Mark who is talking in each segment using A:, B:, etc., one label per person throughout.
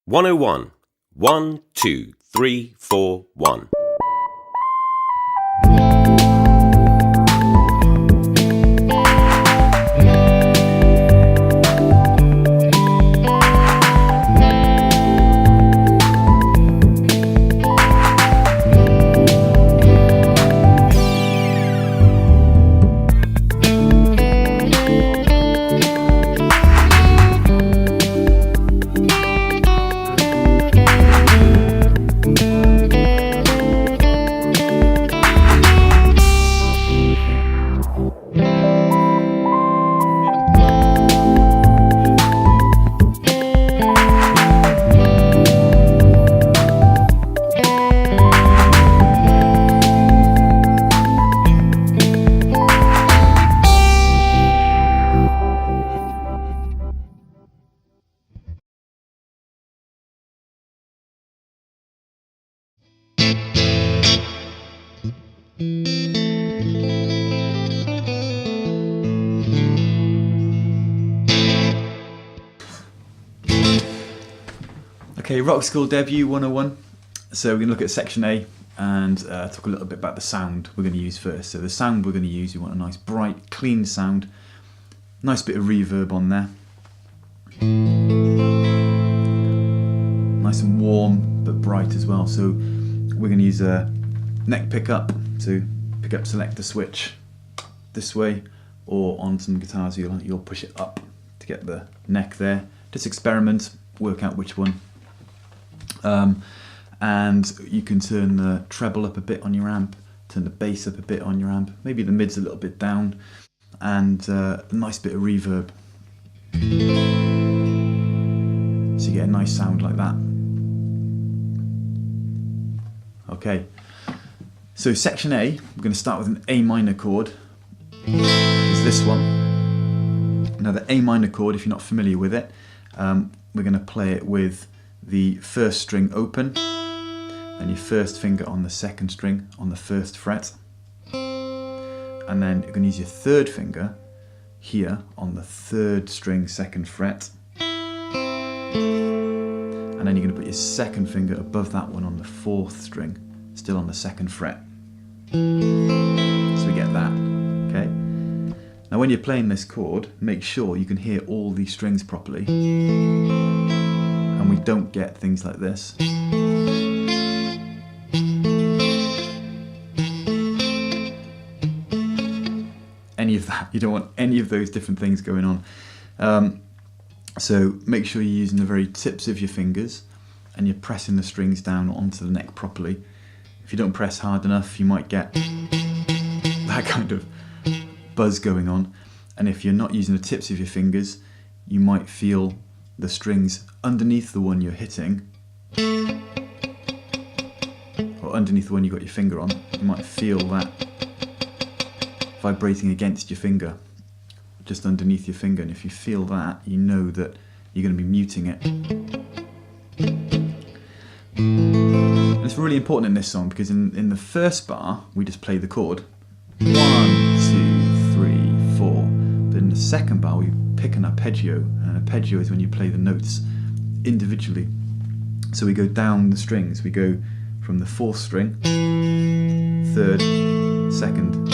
A: 101. 1, 2, 3, 4, 1.
B: Okay, Rockschool Debut 101. So we're going to look at section A and talk a little bit about the sound we're going to use first. So the sound we're going to use, we want a nice bright, clean sound. Nice bit of reverb on there. Nice and warm, but bright as well. So we're going to use a neck pickup. So pick up selector switch this way, or on some guitars you'll push it up to get the neck there. Just experiment, work out which one. And you can turn the treble up a bit on your amp, turn the bass up a bit on your amp, maybe the mid's a little bit down, and a nice bit of reverb. So you get a nice sound like that. Okay, so section A, we're going to start with an A minor chord. It's this one. Now the A minor chord, if you're not familiar with it, we're going to play it with the first string open, then your first finger on the second string on the first fret, and then you're going to use your third finger here on the third string second fret, and then you're going to put your second finger above that one on the fourth string, still on the second fret. So we get that, okay? Now when you're playing this chord, make sure you can hear all these strings properly. And we don't get things like this. Any of that. You don't want any of those different things going on. So make sure you're using the very tips of your fingers and you're pressing the strings down onto the neck properly. If you don't press hard enough, you might get that kind of buzz going on. And if you're not using the tips of your fingers, you might feel the strings underneath the one you're hitting, or underneath the one you got your finger on. You might feel that vibrating against your finger, just underneath your finger, and if you feel that, you know that you're going to be muting it. And it's really important in this song because in the first bar we just play the chord 1, 2, 3, 4, but in the second bar we pick an arpeggio, and an arpeggio is when you play the notes individually. So we go down the strings, we go from the fourth string, third, second,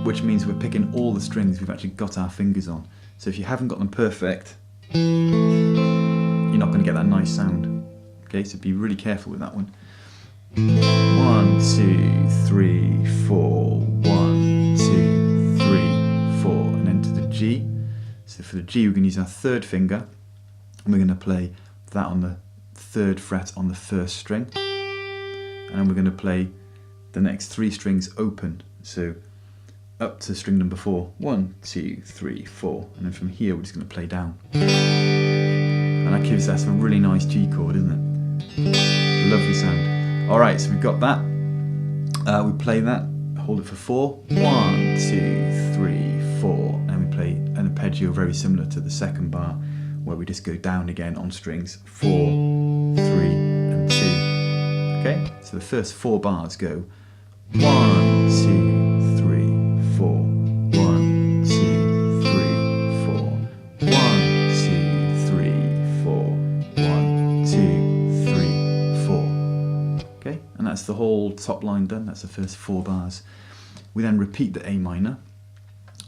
B: which means we're picking all the strings we've actually got our fingers on. So if you haven't got them perfect, you're not going to get that nice sound. Okay, so be really careful with that one. 1, 2, 3, 4, 1, 2, 3, 4, and then to the G. So for the G, we're going to use our third finger, and we're going to play that on the third fret on the first string, and then we're going to play the next three strings open. So up to string number 4, 1, 2, 3, 4, and then from here we're just going to play down. And that gives us a really nice G chord, isn't it? Lovely sound. All right, so we've got that. We play that, hold it for 4, 1, 2, 3, 4, and we play an arpeggio very similar to the second bar, where we just go down again on strings 4, 3, and 2. Okay, so the first 4 bars go 1, 2, 3, 4, 1, 2, 3, 4, 1, 2, 3, 4, 1, whole top line done. That's the first 4 bars. We then repeat the A minor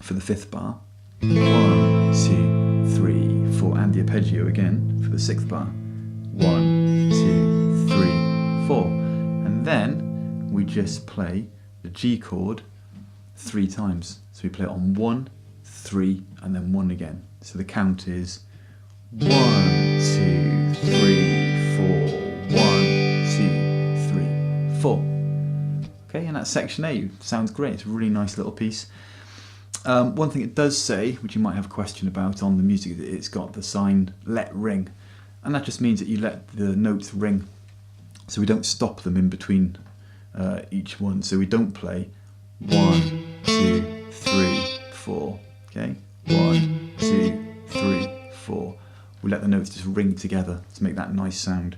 B: for the 5th bar. 1, 2, 3, 4, and the arpeggio again for the 6th bar. 1, 2, 3, 4. And then we just play the G chord 3 times. So we play it on 1, 3, and then 1 again. So the count is 1, 2, 3, 4, 1, 2, 3, 4. Okay, and that's section A. Sounds great. It's a really nice little piece. One thing it does say, which you might have a question about on the music, it's got the sign let ring, and that just means that you let the notes ring, so we don't stop them in between each one. So we don't play 1, 2, 3, 4. Okay, 1, 2, 3, 4. We let the notes just ring together to make that nice sound.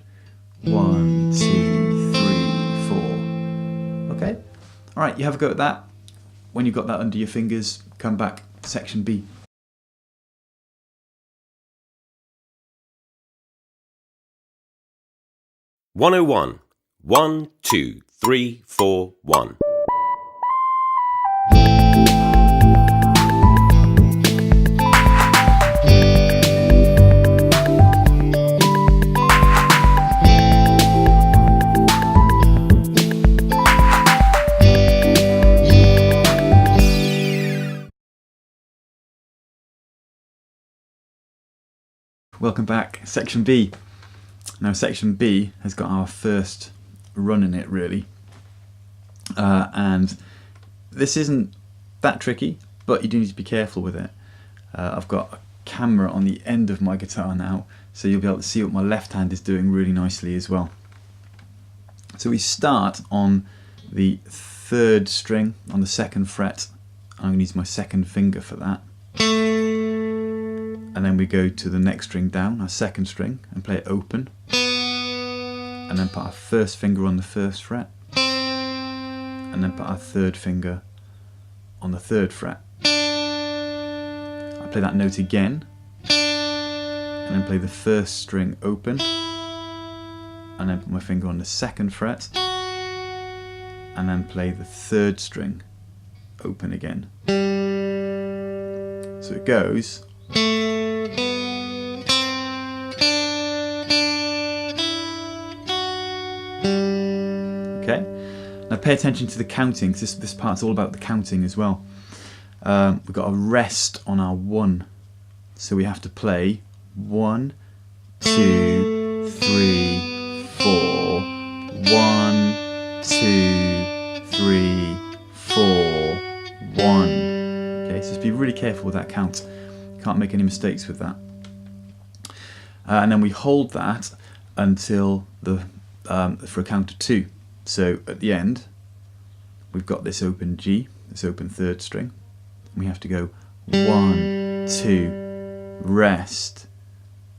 B: 1, 2, 3, 4. Okay, all right. You have a go at that. When you've got that under your fingers, come back, section B.
A: "101. 1, 2, 3, 4, 1.
B: Welcome back, section B. Now section B has got our first run in it really, and this isn't that tricky, but you do need to be careful with it. I've got a camera on the end of my guitar now, so you'll be able to see what my left hand is doing really nicely as well. So we start on the 3rd string on the 2nd fret. I'm going to use my 2nd finger for that. And then we go to the next string down, our 2nd string, and play it open. And then put our 1st finger on the 1st fret. And then put our 3rd finger on the 3rd fret. I play that note again. And then play the 1st string open. And then put my finger on the 2nd fret. And then play the 3rd string open again. So it goes. Okay, now pay attention to the counting, because this part's all about the counting as well. We've got a rest on our 1, so we have to play 1, 2, 3, 4, 1, 2, 3, 4, 1. Okay, so just be really careful with that count. You can't make any mistakes with that. And then we hold that until for a count of 2. So at the end, we've got this open G, this open 3rd string. We have to go 1, 2, rest,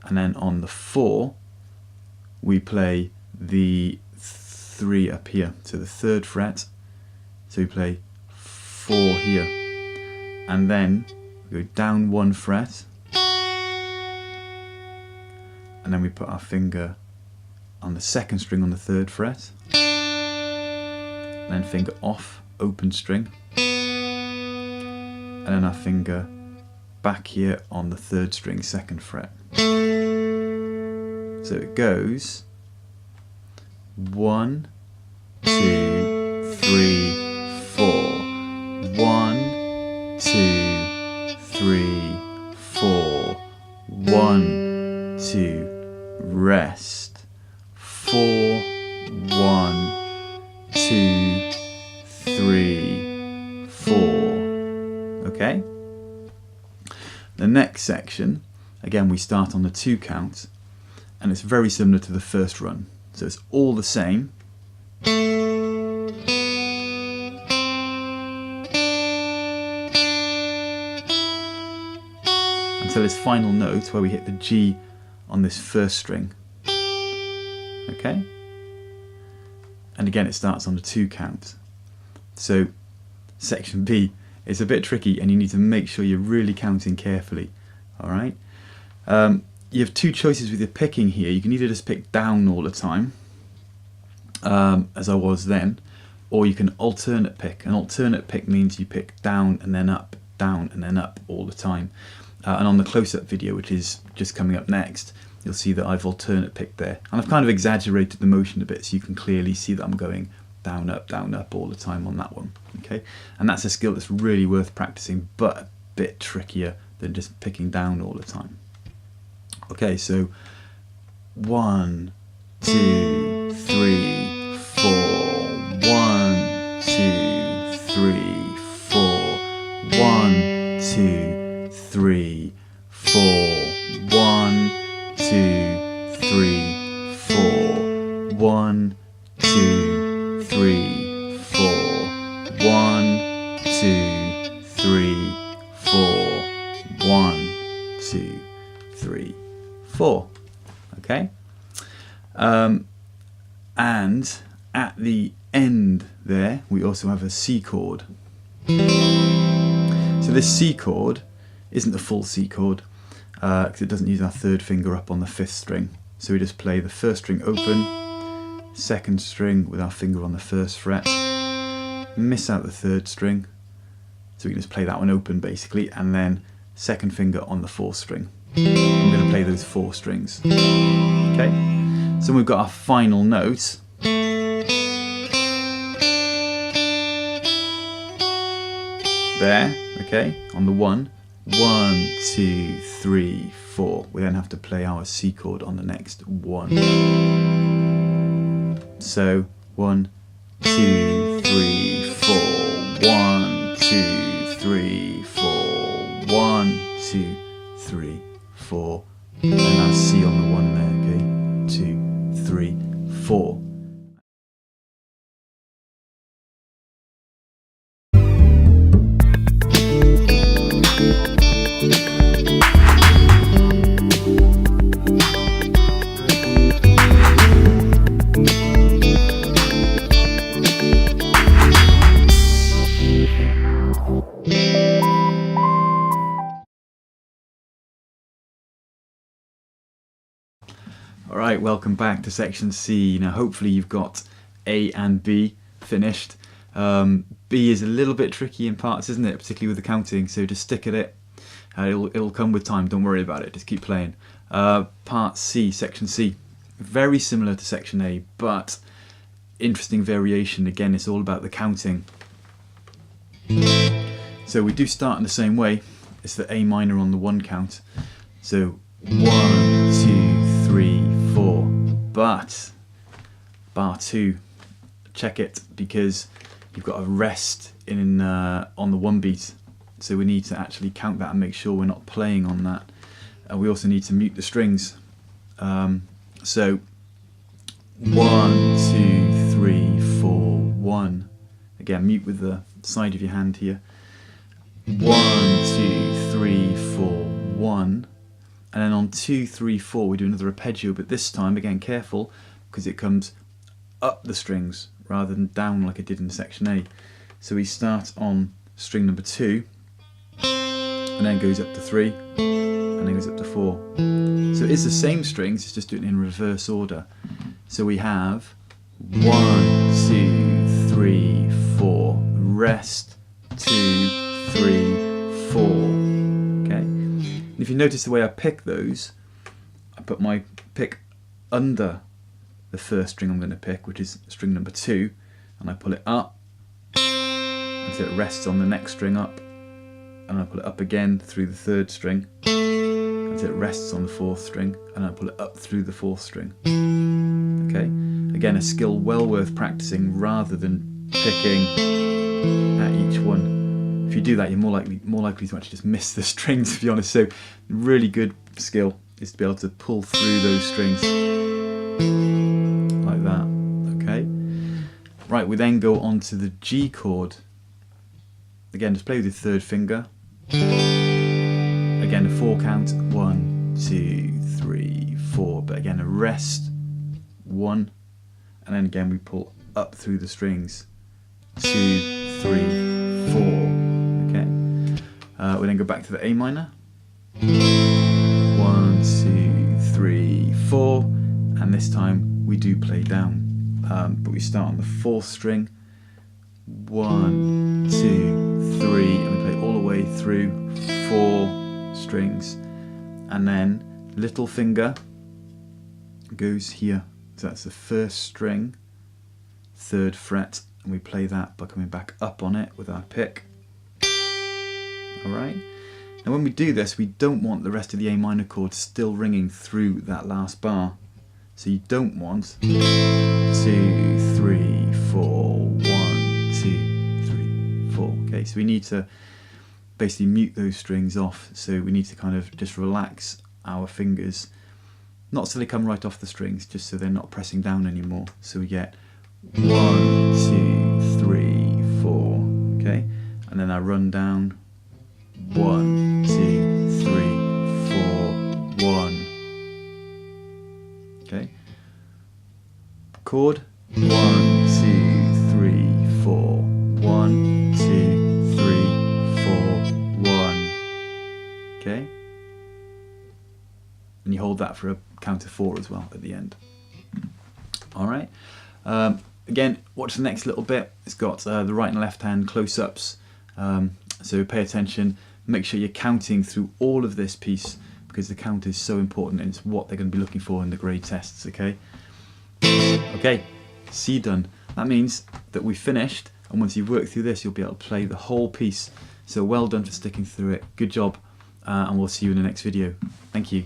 B: and then on the 4, we play the 3 up here, so the 3rd fret. So we play 4 here, and then we go down 1 fret, and then we put our finger on the 2nd string on the 3rd fret, and then finger off open string, and then our finger back here on the 3rd string 2nd fret. So it goes 1, 2, 3, 4. 1, 2, 3, 4. 1, 2, rest. 4, 1, 2, 3, 4. Okay? The next section, again we start on the 2 count, and it's very similar to the first run. So it's all the same. Until this final note where we hit the G on this 1st string. Okay? And again it starts on the 2 count. So section B is a bit tricky, and you need to make sure you're really counting carefully. Alright? You have 2 choices with your picking here. You can either just pick down all the time, as I was then, or you can alternate pick. An alternate pick means you pick down and then up, down and then up all the time. And on the close-up video, which is just coming up next, you'll see that I've alternate picked there. And I've kind of exaggerated the motion a bit so you can clearly see that I'm going down, up all the time on that one. Okay, and that's a skill that's really worth practicing, but a bit trickier than just picking down all the time. Okay, so 1, 2, 3, 4. 1, 2, 3, 4. 1, 2, 3, 4. 1, 2, 3, 4. 1, 2, 3, 4. 1, 2, 3, 4. 1, 2, 3, 4. Okay, and at the end there we also have a C chord. So this C chord isn't a full C chord because it doesn't use our third finger up on the 5th string. So we just play the 1st string open, 2nd string with our finger on the 1st fret, miss out the 3rd string, so we can just play that one open basically, and then 2nd finger on the 4th string. I'm going to play those 4 strings. Okay, so we've got our final note. There, okay, on the 1. 1, 2, 3, 4. We then have to play our C chord on the next 1. So 1, 2, 3, 4. 1, 2, 3, 4. 1, 2, 3, 4. And our C on the 1 there, okay? 2, 3, 4. Alright, welcome back to section C. Now hopefully you've got A and B finished. B is a little bit tricky in parts, isn't it? Particularly with the counting, so just stick at it. It'll come with time, don't worry about it, just keep playing. Part C, section C. Very similar to section A, but interesting variation. Again, it's all about the counting. So we do start in the same way. It's the A minor on the 1 count. So 1, 2, 3, 4. But bar 2, check it, because you've got a rest in on the 1 beat. So we need to actually count that and make sure we're not playing on that. And we also need to mute the strings. So 1, 2, 3, 4, 1. Again, mute with the side of your hand here. 1, 2, 3, 4, 1. And then on 2, 3, 4 we do another arpeggio, but this time, again, careful, because it comes up the strings rather than down like it did in section A. So we start on string number 2, and then goes up to 3, and then goes up to 4. So it's the same strings, it's just doing it in reverse order. So we have 1, 2, 3, 4, rest, 2, 3, 4. Okay? And if you notice the way I pick those, I put my pick under the 1st string I'm going to pick, which is string number 2, and I pull it up until it rests on the next string up, and I pull it up again through the 3rd string until it rests on the 4th string, and I pull it up through the 4th string. Okay? Again, a skill well worth practicing rather than picking at each one. If you do that, you're more likely to actually just miss the strings, to be honest. So, really good skill is to be able to pull through those strings like that. Okay. Right, we then go on to the G chord. Again, just play with your 3rd finger. Again, a 4 count. 1, 2, 3, 4. But again, a rest. 1, and then again we pull up through the strings. 2, 3, 4. Okay. We then go back to the A minor. 1, 2, 3, 4, and this time we do play down. but we start on the 4th string. 1, 2, 3, and we play all the way through 4 strings, and then little finger goes here, so that's the 1st string, 3rd fret, and we play that by coming back up on it with our pick. Alright, and when we do this, we don't want the rest of the A minor chord still ringing through that last bar, so you don't want 2, 3, 4, 1, 2, 3, 4. Okay, so we need to basically mute those strings off, so we need to kind of just relax our fingers, not so they come right off the strings, just so they're not pressing down anymore. So we get 1, 2, 3, 4, okay, and then I run down 1, 2, 3, 4, 1, okay, chord 1, 2, 3, 4, 1, 2, 3, 4, 1, okay, and you hold that for a count of 4 as well at the end. Alright, again, watch the next little bit. It's got the right and left hand close-ups, so pay attention, make sure you're counting through all of this piece, because the count is so important and it's what they're going to be looking for in the grade tests. Okay, okay, C done. That means that we finished, and once you've worked through this, you'll be able to play the whole piece. So well done for sticking through it, good job, and we'll see you in the next video. Thank you.